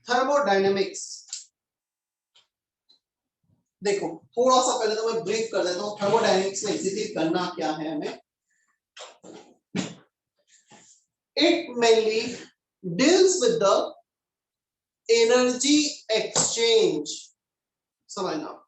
Thermodynamics. देखो थोड़ा सा पहले तो मैं ब्रीफ कर देता हूँ थर्मोडायनेमिक्स में एग्जीक्यूट करना क्या है हमें। It mainly deals with the energy exchange. समझना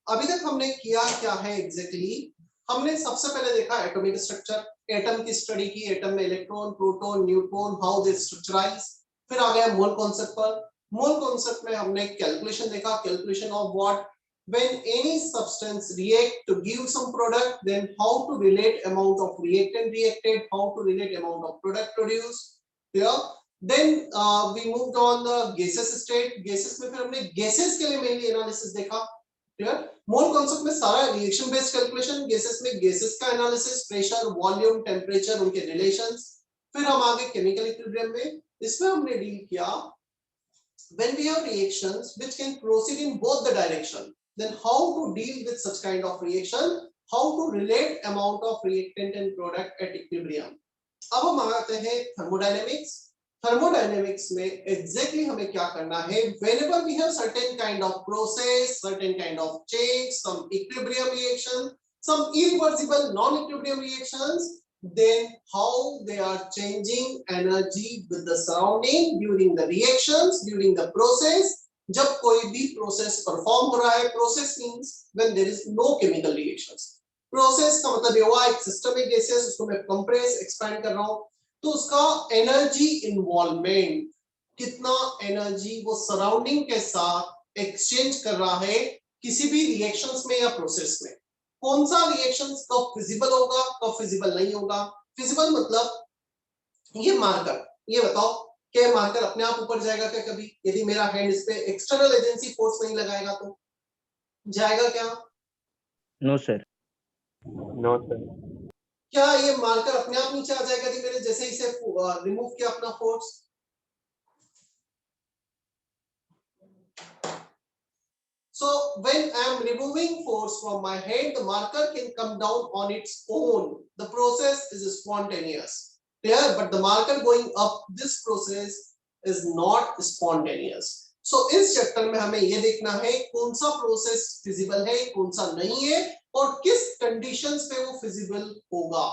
अभी तक हमने किया क्या है एग्जैक्टली। हमने सबसे पहले देखा एटॉमिक स्ट्रक्चर, एटम की स्टडी की, एटम में electron, proton, neutron, how they structurize. फिर आ गया मोल कॉन्सेप्ट पर। मोल कॉन्सेप्ट में हमने कैलकुलेशन देखा, calculation of what, when any substance react to give some product, then how to relate amount of reactant reacted, how to relate amount of product produced. Clear? Then we moved on the gaseous state. gases में फिर हमने gases के लिए mainly analysis देखा। Clear? Mole concept में सारा reaction based calculation, gases में gases का एनालिसिस, प्रेशर, वॉल्यूम, टेम्परेचर, उनके रिलेशंस। फिर हम आगे केमिकल इक्विलिब्रियम में, इसमें हमने डील किया when we have reactions which can proceed in both the direction, then how to deal with such kind of reaction, how to relate amount of reactant and product at equilibrium. अब हम आते हैं thermodynamics. Thermodynamics में exactly हमें क्या करना है, whenever we have certain kind of process, certain kind of change, some equilibrium reaction, some irreversible non-equilibrium reactions, then how they are changing energy with the surrounding during the reactions, during the process. जब कोई भी process perform हो रहा है, process means when there is no chemical reactions. Process का मतलब ये हुआ एक सिस्टम है गैसेस, उसको मैं कंप्रेस एक्सपैंड कर रहा हूं, तो उसका एनर्जी इन्वॉल्वमेंट, कितना एनर्जी वो सराउंडिंग के साथ एक्सचेंज कर रहा है किसी भी रिएक्शंस में या प्रोसेस में। कौन सा रिएक्शंस कब फिजिबल होगा, कब फिजिबल नहीं होगा। फिजिबल मतलब ये मार्कर, ये बताओ क्या मार्कर अपने आप ऊपर जाएगा क्या कभी, यदि मेरा हैंड इस पे एक्सटर्नल एजेंसी फोर्स नहीं लगाएगा तो जाएगा क्या? No sir. No sir. क्या ये मार्कर अपने आप नीचे आ जाएगा यदि मैंने जैसे इसे रिमूव किया अपना force? So when I am removing force from my hand, the marker can come down on its own. The process is spontaneous. Clear? But the marker going up, this process is not spontaneous. So इस chapter में हमें ये देखना है कौन सा process feasible है, कौन सा नहीं है, और किस कंडीशंस पे वो फिजिबल होगा।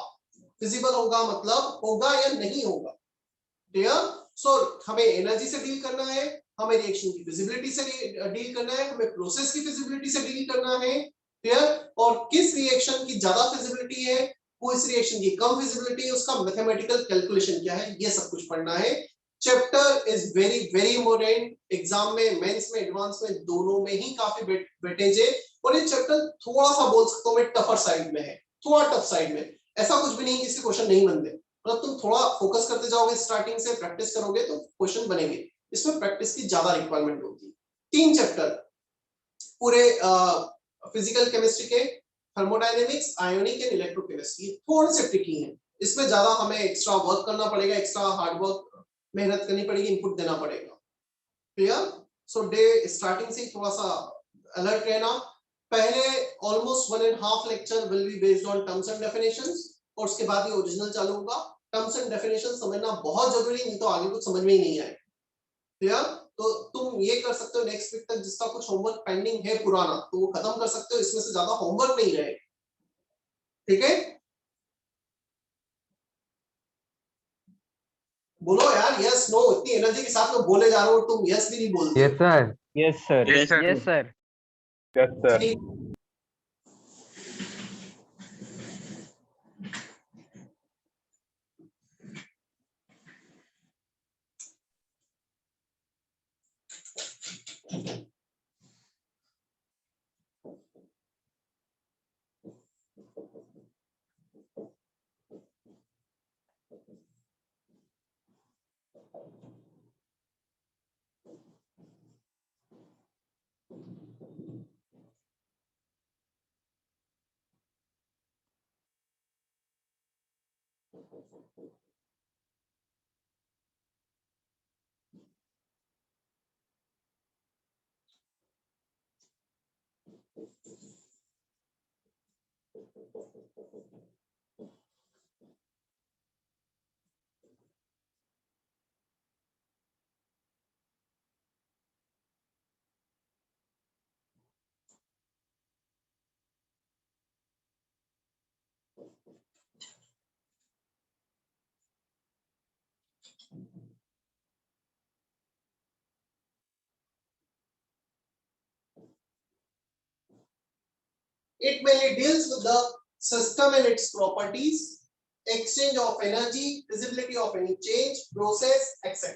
फिजिबल होगा मतलब होगा या नहीं होगा। क्लियर? सो हमें एनर्जी से डील करना है, हमें रिएक्शन की फिजिबिलिटी से डील करना है, हमें प्रोसेस की फिजिबिलिटी से डील करना है। क्लियर? और किस रिएक्शन की ज्यादा फिजिबिलिटी है, किस रिएक्शन की कम फिजिबिलिटी है, उसका मैथमेटिकल कैलकुलेशन क्या है, ये सब कुछ पढ़ना है। Chapter is very very important, exam में, मेंस में, एडवांस में, दोनों में ही काफी वेटेज है। और ये चैप्टर थोड़ा सा बोल सकता हूं मैं टफर साइड में है, थोड़ा टफ साइड में। ऐसा कुछ भी नहीं कि इसके क्वेश्चन नहीं बनते, मतलब तुम थोड़ा फोकस करते जाओगे, स्टार्टिंग से प्रैक्टिस करोगे तो क्वेश्चन बनेंगे। इसमें प्रैक्टिस की ज्यादा रिक्वायरमेंट होती है। 3 चैप्टर पूरे फिजिकल केमिस्ट्री के, थर्मोडायनेमिक्स, आयोनिक एंड इलेक्ट्रोकेमिस्ट्री, थोड़े से ट्रिकी हैं। इसमें ज्यादा हमें एक्स्ट्रा वर्क करना पड़ेगा, एक्स्ट्रा हार्ड वर्क, मेहनत करनी पड़ेगी, इनपुट देना पड़ेगा। क्लियर? सो डे स्टार्टिंग से थोड़ा सा अलर्ट रहना। पहले almost 1.5 lecture will be based on terms and definitions, और उसके बाद ये ओरिजिनल चालू होगा। टर्म्स एंड डेफिनेशन समझना बहुत जरूरी, नहीं तो आगे कुछ समझ में ही नहीं आएगा। क्लियर? तो तुम ये कर सकते हो नेक्स्ट वीक तक, जिसका कुछ होमवर्क पेंडिंग है पुराना, तो वो खत्म कर सकते हो, इसमें से ज्यादा होमवर्क नहीं रहेगा। ठीक है? बोलो यार यस नो, इतनी एनर्जी के साथ में बोले जा रहे हो, तुम यस भी नहीं बोलते। Yes sir. Yes sir. Yes sir. Yes sir. Yes sir. ठीक। It mainly deals with the system and its properties, exchange of energy, feasibility of any change, process, etc.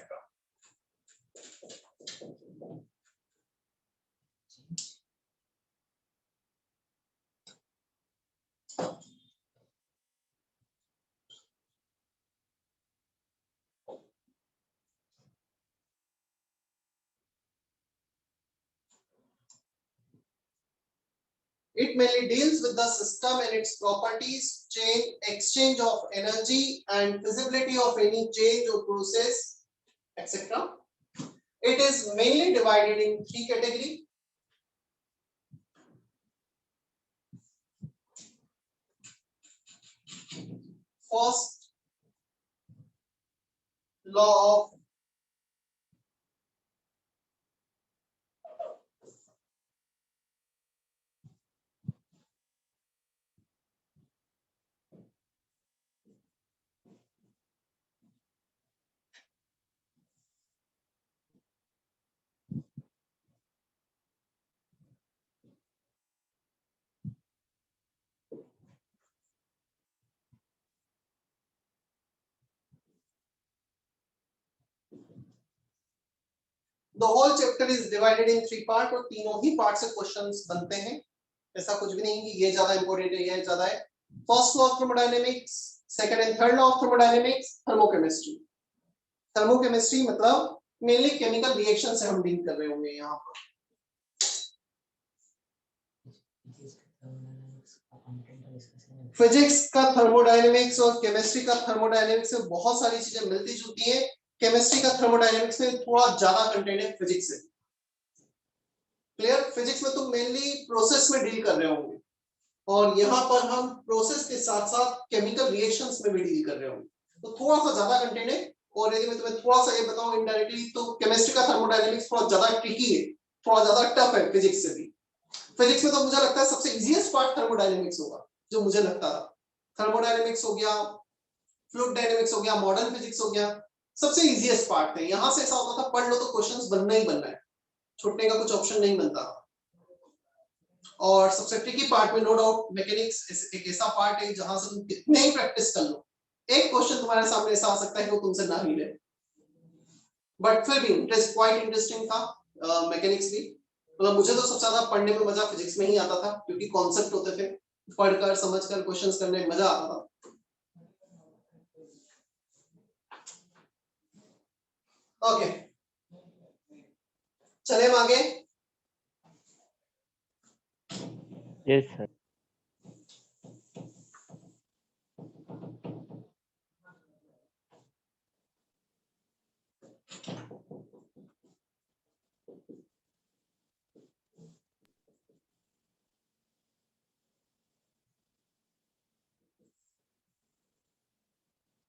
It mainly deals with the system and its properties, change, exchange of energy, and feasibility of any change or process, etc. It is mainly divided in three categories. First, law of the whole chapter is divided in three part और तीनों ही part से questions बनते हैं. ऐसा कुछ भी नहीं कि ये ज्यादा इंपॉर्टेंट है ये ज्यादा है. First law of thermodynamics, second and third law of thermodynamics, thermochemistry. Thermochemistry मतलब मेनली केमिकल रिएक्शन से हम डील कर रहे होंगे यहाँ पर. फिजिक्स का थर्मोडायनेमिक्स और केमिस्ट्री का थर्मोडायनेमिक्स में बहुत सारी चीजें मिलती जुलती हैं. केमिस्ट्री का थर्मोडायनेमिक्स में थोड़ा ज्यादा कंटेंट है फिजिक्स से. क्लियर? फिजिक्स में तुम मेनली प्रोसेस में डील कर रहे होंगे और यहाँ पर हम प्रोसेस के साथ साथ केमिकल रिएक्शंस में भी डील कर रहे होंगे, तो थोड़ा सा ज्यादा कंटेंट है. और यदि मैं तुम्हें थोड़ा सा ये बताऊं इनडायरेक्टली, तो केमिस्ट्री का थर्मोडायनेमिक्स थोड़ा ज्यादा ट्रिकी है, थोड़ा ज्यादा टफ है फिजिक्स से भी. फिजिक्स में तो मुझे लगता है सबसे इजीएस्ट पार्ट थर्मोडायनेमिक्स होगा, जो मुझे लगता था. थर्मोडायनेमिक्स हो गया, फ्लूइड डायनेमिक्स हो गया, मॉडर्न फिजिक्स हो गया, सबसे इजीएस्ट पार्ट थे. यहाँ से ऐसा होता था पढ़ लो तो क्वेश्चंस बनना ही बनना है, छूटने का कुछ ऑप्शन नहीं बनता. और सबसे ट्रिकी पार्ट में नो डाउट मैकेनिक्स एक ऐसा पार्ट है जहां से तुम कितने ही प्रैक्टिस कर लो, एक क्वेश्चन तुम्हारे सामने ऐसा आ सकता है कि वो तुमसे ना ही ले. बट फिर भी इंटरेस्ट क्वाइट इंटरेस्टिंग था मैकेनिक्स भी. मतलब मुझे तो सबसे ज्यादा पढ़ने में मजा फिजिक्स में ही आता था, क्योंकि कॉन्सेप्ट होते थे, पढ़कर समझकर क्वेश्चंस करने में मजा आता था. ओके, चले हम आगे. Yes, sir.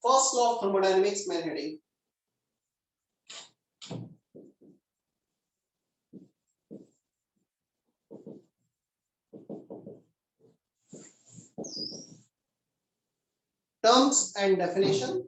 First law of thermodynamics में heading. Terms and definition.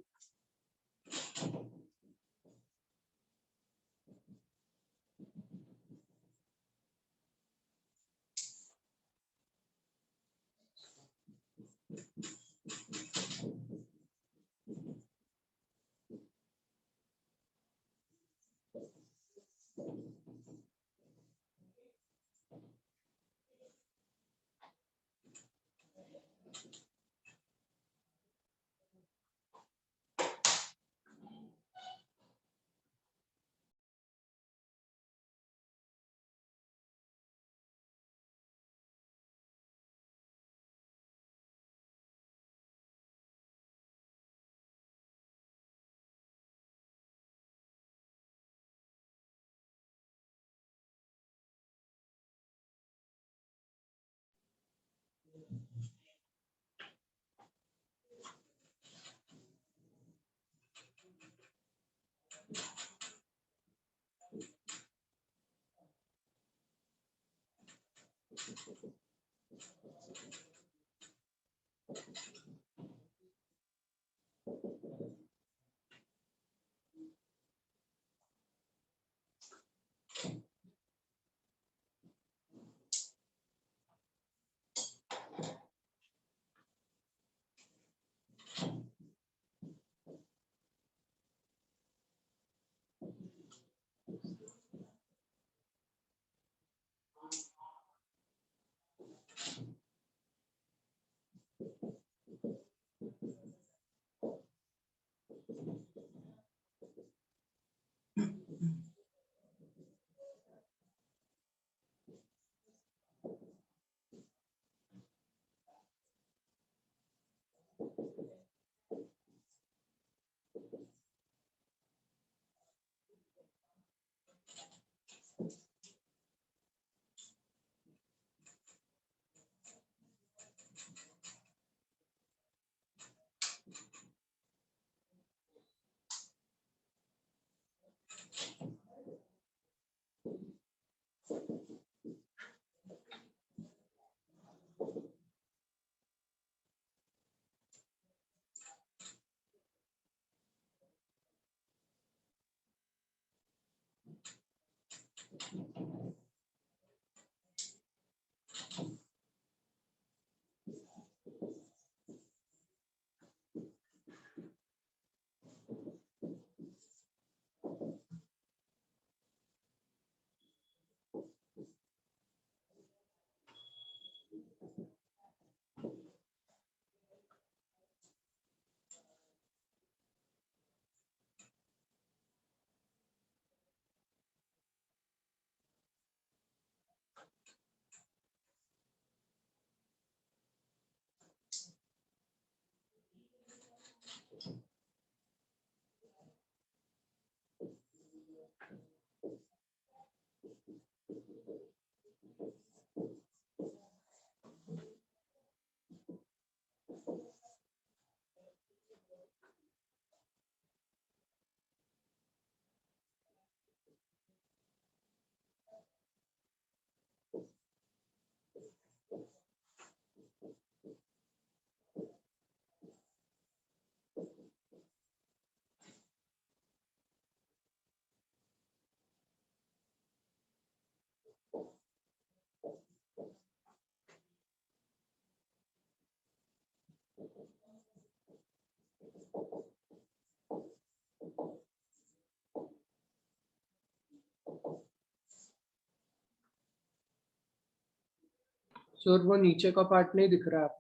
Sir वो नीचे का पार्ट नहीं दिख रहा है आपको।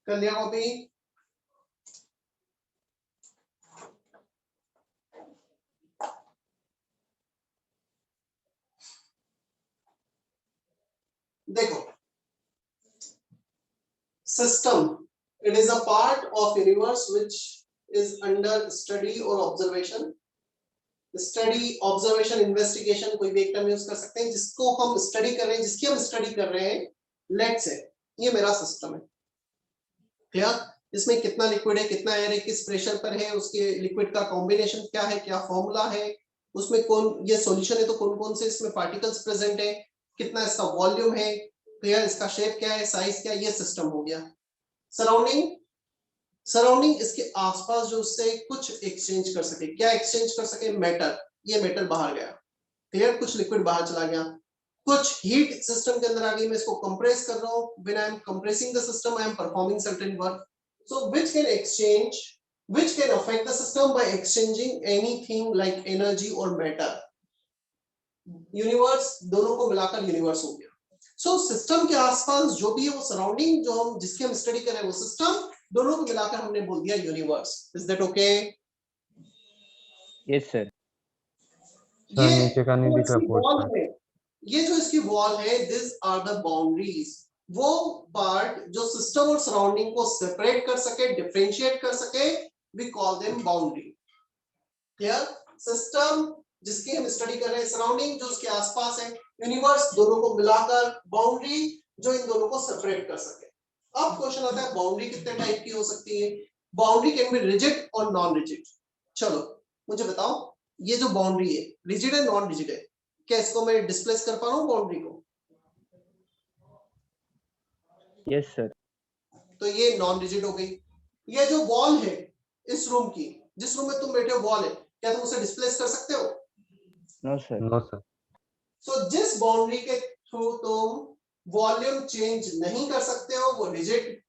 कर लिया कॉपी? देखो, system, it is a part of universe which is under study or observation. Study, observation, investigation कोई भी एक टर्म यूज कर सकते हैं। जिसको हम स्टडी कर रहे हैं, जिसकी हम स्टडी कर रहे हैं, लेट्स से ये मेरा सिस्टम है। क्लियर? इसमें कितना लिक्विड है, कितना एयर है, किस प्रेशर पर है, उसके लिक्विड का कॉम्बिनेशन क्या है, क्या फॉर्मूला है, उसमें कौन, ये सॉल्यूशन है तो कौन कौन से इसमें पार्टिकल्स प्रेजेंट है, कितना इसका वॉल्यूम है, क्लियर, इसका शेप क्या है, साइज क्या है, ये सिस्टम हो गया। सराउंडिंग, सराउंडिंग इसके आसपास जो उससे कुछ एक्सचेंज कर सके, क्या एक्सचेंज कर सके, मेटल, ये मेटल बाहर गया, क्लियर, कुछ लिक्विड बाहर चला गया, कुछ हीट सिस्टम के अंदर आ गई, मैं इसको कंप्रेस कर रहा हूं, when I am compressing the system I am performing certain work, so which can exchange, which can affect the system by exchanging anything like energy और मैटर। यूनिवर्स, दोनों को मिलाकर यूनिवर्स हो गया। सो सिस्टम के आसपास जो भी है वो सराउंडिंग, जो हम जिसकी हम स्टडी कर रहे हैं वो सिस्टम, दोनों को मिलाकर हमने बोल दिया universe. Is that okay? Yes sir. Sir नीचे का नहीं दिख रहा वॉल पोर्शन। है, ये जो इसकी वॉल है, दिस आर द बाउंड्रीज, वो पार्ट जो सिस्टम और सराउंडिंग को सेपरेट कर सके, डिफरेंशिएट कर सके, we call them boundary. Clear? System जिसकी हम स्टडी कर रहे हैं, सराउंडिंग जो उसके आसपास है, यूनिवर्स, दोनों को मिलाकर बाउंड्री जो इन दोनों को सेपरेट कर सके। अब क्वेश्चन आता है बाउंड्री कितने टाइप की हो सकती है? बाउंड्री कैन बी रिजिड और नॉन रिजिड। चलो मुझे बताओ, ये जो बाउंड्री है रिजिड है नॉन रिजिड है? क्या इसको मैं डिस्प्लेस कर पा रहा हूँ बाउंड्री को? Yes sir. तो ये नॉन रिजिड हो गई। ये जो वॉल है इस रूम की, जिस रूम में तुम बैठे हो वॉल है, क्या तुम उसे डिस्प्लेस कर सकते हो? No sir. No sir. So जिस बाउंड्री के थ्रू तुम वॉल्यूम चेंज नहीं कर सकते हो वो रिजिड,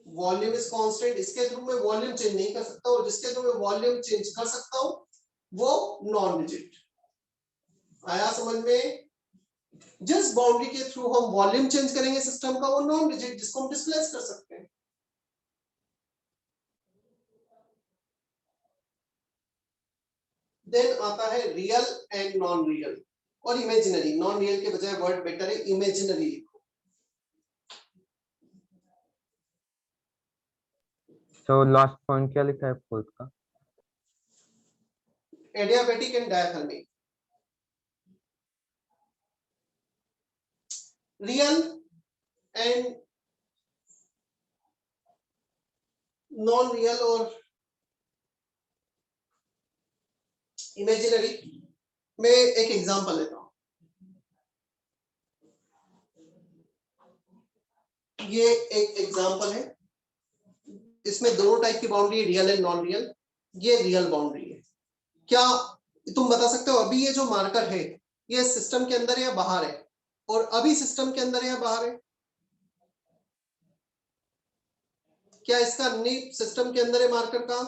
वॉल्यूम इज कांस्टेंट, इसके थ्रू मैं वॉल्यूम चेंज नहीं कर सकता, और जिसके थ्रू मैं वॉल्यूम चेंज कर सकता हूं वो नॉन रिजिड। आया समझ में? जिस बाउंड्री के थ्रू हम वॉल्यूम चेंज करेंगे सिस्टम का वो नॉन रिजिड, जिसको हम डिस्प्लेस कर सकते हैं। देन आता है रियल एंड नॉन रियल और इमेजिनरी। नॉन रियल के बजाय वर्ड बेटर है इमेजिनरी। तो लास्ट पॉइंट क्या लिखा है फोर्थ का? Adiabatic and diathermic. Real and non real और इमेजिनरी में एक एग्जांपल लेता हूं। ये एक एग्जांपल है, इसमें दोनों टाइप की बाउंड्री है, रियल एंड नॉन रियल। ये रियल बाउंड्री है। क्या तुम बता सकते हो अभी ये जो मार्कर है ये सिस्टम के अंदर है या बाहर है? और अभी सिस्टम के अंदर है या बाहर है? क्या इसका नीब सिस्टम के अंदर है मार्कर का?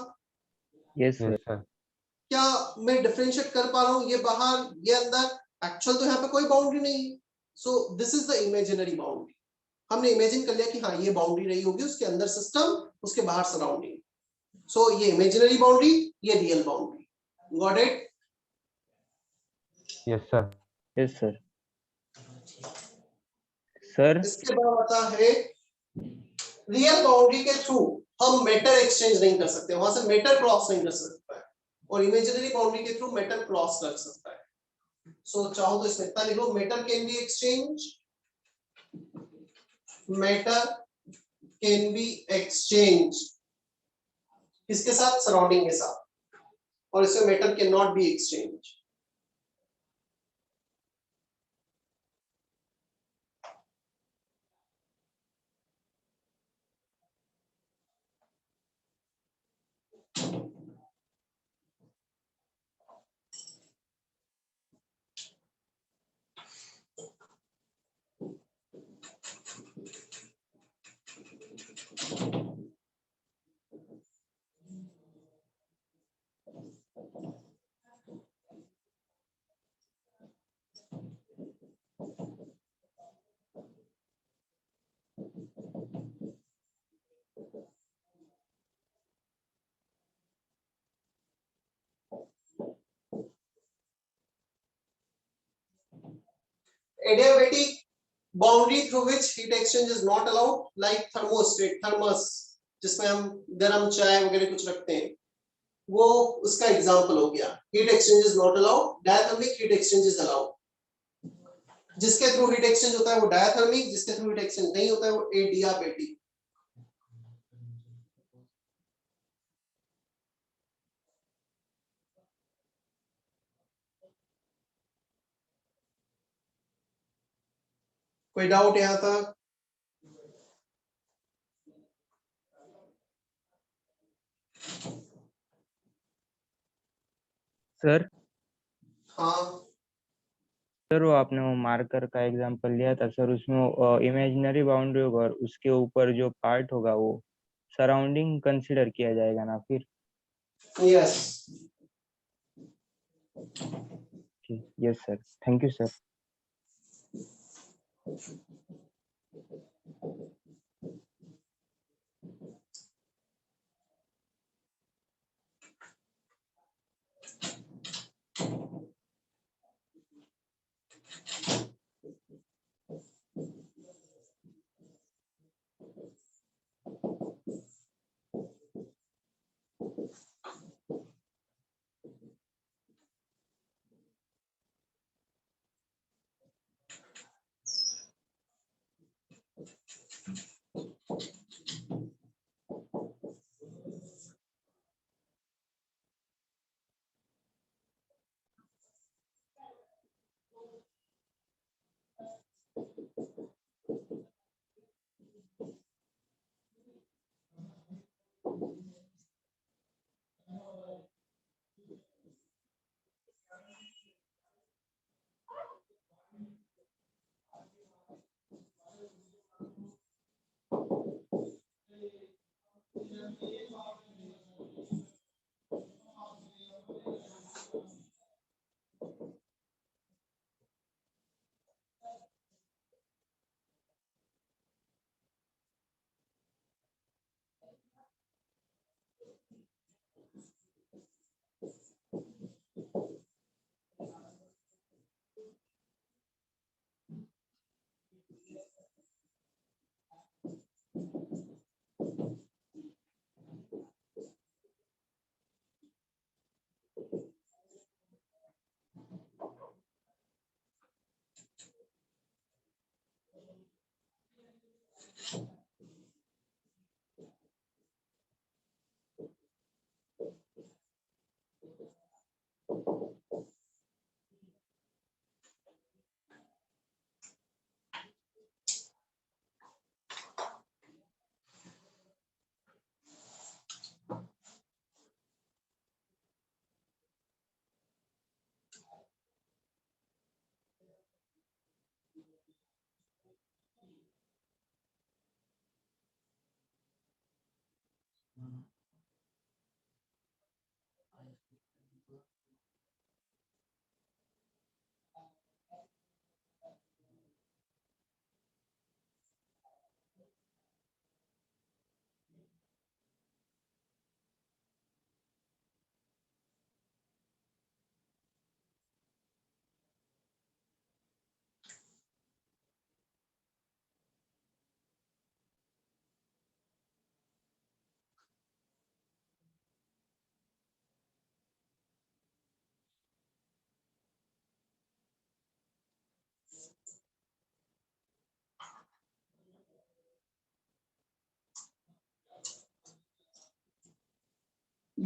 Yes yes sir. सर। क्या मैं डिफरेंशिएट कर पा रहा हूं ये बाहर ये अंदर? एक्चुअल तो यहाँ पे कोई बाउंड्री नहीं है। So this is the imaginary boundary. हमने इमेजिन कर लिया कि हाँ ये बाउंड्री रही होगी, उसके अंदर सिस्टम, उसके बाहर सराउंडिंग। सो ये इमेजिनरी बाउंड्री, ये real boundary. Got it? Yes sir. Yes sir. Sir इसके बाद आता है रियल बाउंड्री के थ्रू हम मेटर एक्सचेंज नहीं कर सकते, वहां से मेटर क्रॉस नहीं कर सकता है, और इमेजिनरी बाउंड्री के थ्रू मेटर क्रॉस कर सकता है। सो चाहो तो इसमें इतना लिखो, matter can be exchange matter can be exchange किसके साथ, सराउंडिंग के साथ, और इसमें matter can not be exchange. Adiabatic boundary through which heat exchange is not allowed, like thermostat, thermos, जिसमें हम गर्म चाय वगैरह कुछ रखते हैं, वो उसका एग्जांपल हो गया। Heat exchange is not allowed, diathermic heat exchange is allowed. जिसके थ्रू हीट एक्सचेंज होता है वो डायथर्मिक, जिसके थ्रू हीट एक्सचेंज नहीं होता है वो एडियाबेटिक। कोई डाउट यहाँ तक? सर हाँ सर वो आपने वो मार्कर का एग्जांपल लिया था सर, उसमें इमेजिनरी बाउंड्री होगा और उसके ऊपर जो पार्ट होगा वो सराउंडिंग कंसीडर किया जाएगा ना फिर? Yes. Yes sir, thank you sir.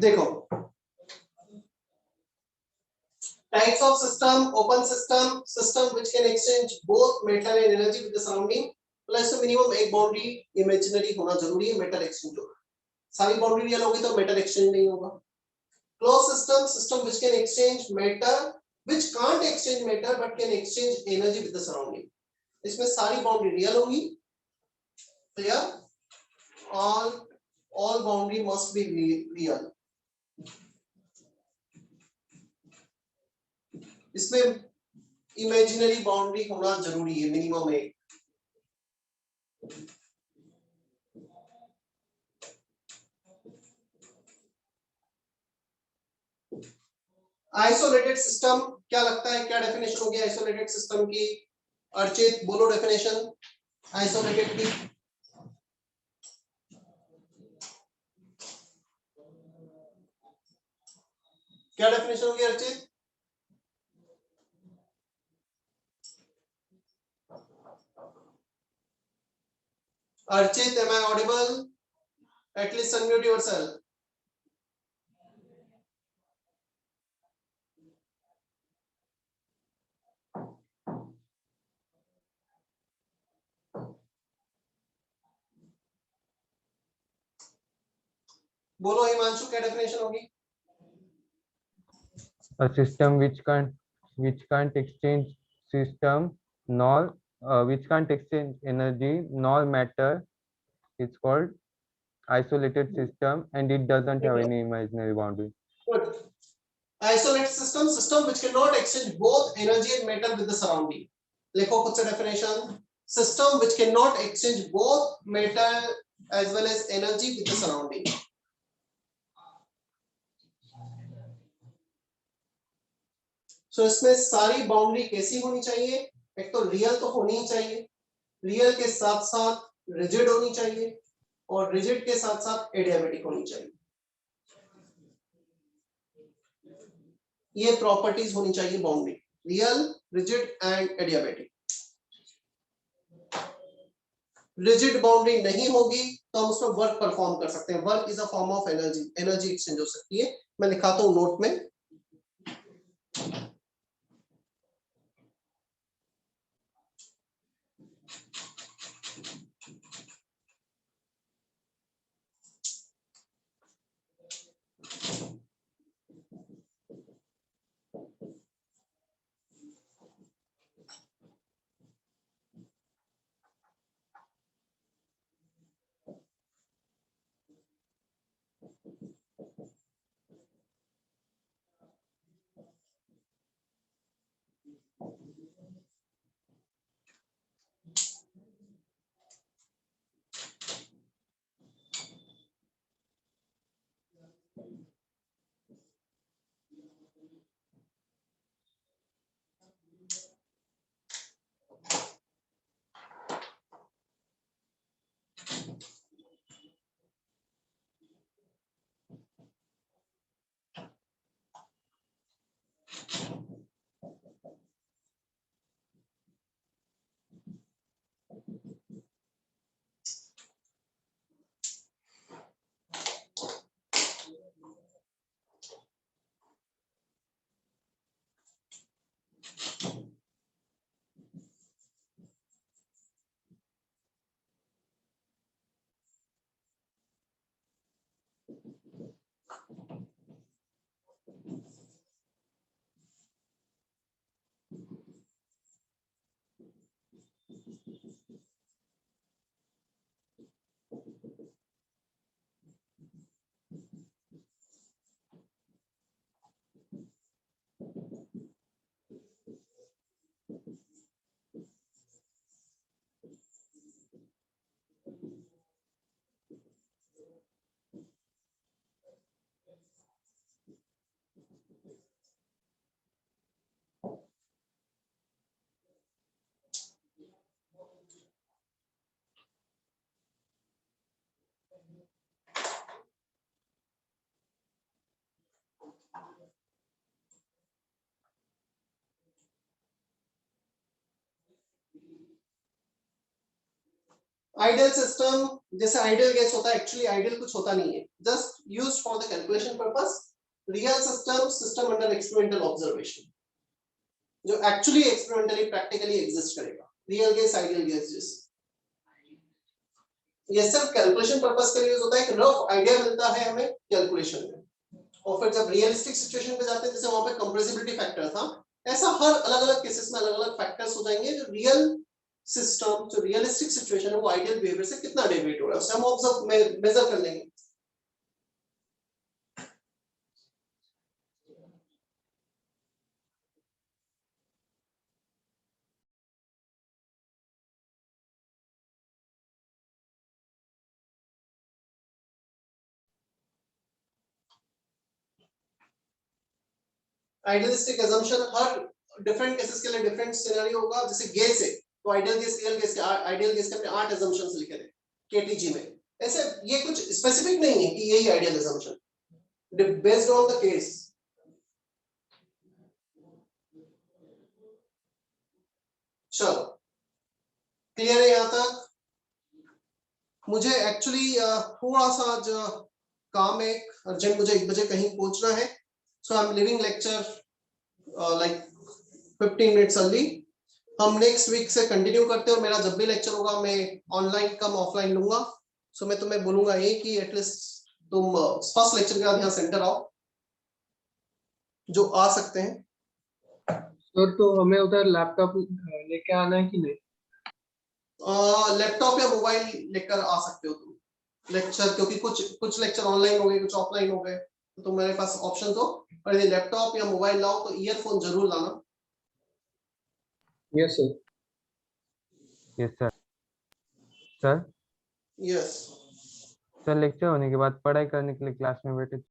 देखो types of system, open system, system which can exchange both matter and energy with the surrounding, plus minimum एक boundary imaginary होना जरूरी है matter exchange होगा, सारी boundary रियल होगी तो matter exchange नहीं होगा. Closed system, system which can exchange matter, which can't exchange matter but can exchange energy with the surrounding. इसमें सारी boundary रियल होगी, तो यार all boundary must be real. इसमें इमेजिनरी बाउंड्री होना जरूरी है, मिनिमम एक. आइसोलेटेड सिस्टम क्या लगता है, क्या डेफिनेशन होगी आइसोलेटेड सिस्टम की? अर्चित बोलो डेफिनेशन आइसोलेटेड की. क्या डेफिनेशन होगी Archit? Archit, am I audible? At least unmute yourself. बोलो हिमांशु, क्या डेफिनेशन होगी? A system which can't exchange system nor which can't exchange energy nor matter is called isolated system, and it doesn't have any imaginary boundary. Good. Isolated system, system which cannot exchange both energy and matter with the surrounding. लिखो खुद से definition. System which cannot exchange both matter as well as energy with the surrounding. So इसमें सारी boundary कैसी होनी चाहिए? एक तो रियल तो होनी ही चाहिए, रियल के साथ साथ रिजिड होनी चाहिए, और रिजिड के साथ साथ एडियाबेटिक होनी चाहिए. ये प्रॉपर्टीज होनी चाहिए boundary, real, rigid and adiabatic. Rigid boundary नहीं होगी तो हम उसमें वर्क परफॉर्म कर सकते हैं. Work is a form of energy, energy exchange हो सकती है. मैं लिखाता हूं नोट में. आइडियल सिस्टम जैसे आइडियल गैस होता है, एक्चुअली आइडियल कुछ होता नहीं है, just used for the calculation purpose. Real system, system under experimental observation, जो एक्चुअली एक्सपेरिमेंटली प्रैक्टिकली एग्जिस्ट करेगा, रियल गैस, आइडियल गैस। ये सिर्फ कैलकुलेशन पर्पस के लिए यूज होता है, एक रफ आइडिया मिलता है हमें कैलकुलेशन में, और फिर जब रियलिस्टिक सिचुएशन पे जाते हैं, जैसे वहां पे कंप्रेसिबिलिटी फैक्टर था, ऐसा हर अलग अलग केसेस में अलग अलग फैक्टर्स हो जाएंगे, जो रियल सिस्टम, जो रियलिस्टिक सिचुएशन है, वो आइडियल बिहेवियर से कितना डेविएट हो रहा है, उससे हम ऑब्जर्व मेजर कर लेंगे। आइडियलिस्टिक assumption हर डिफरेंट केसेस के लिए डिफरेंट सिनेरियो होगा। जैसे गैस है तो आइडियल गैस, रियल गैस के, आइडियल गैस के हमने 8 assumptions लिखे थे केटीजी में। ऐसे ये कुछ स्पेसिफिक नहीं है कि यही ideal assumption, based on the case. चलो क्लियर है यहां तक? मुझे एक्चुअली थोड़ा सा आज काम है अर्जेंट, मुझे 1 बजे कहीं पहुंचना है, so I am leaving lecture like 15 minutes early. हम नेक्स्ट वीक से कंटिन्यू करते हैं, और मेरा जब भी लेक्चर होगा मैं ऑनलाइन कम ऑफलाइन लूंगा। सो मैं तुम्हें बोलूंगा ये कि एटलीस्ट तुम फर्स्ट लेक्चर के बाद यहाँ सेंटर आओ, जो आ सकते हैं। सर तो हमें उधर लैपटॉप लेके आना है कि नहीं? लैपटॉप या मोबाइल लेकर आ सकते हो तुम लेक्चर, क्योंकि कुछ लेक्चर ऑनलाइन हो गए, कुछ ऑफलाइन हो गए, तो तुम्हारे पास ऑप्शन हो। और यदि लैपटॉप या मोबाइल लाओ तो ईयरफोन जरूर लाना। Yes sir. Yes sir. Sir yes sir lecture होने के बाद पढ़ाई करने के लिए क्लास में बैठे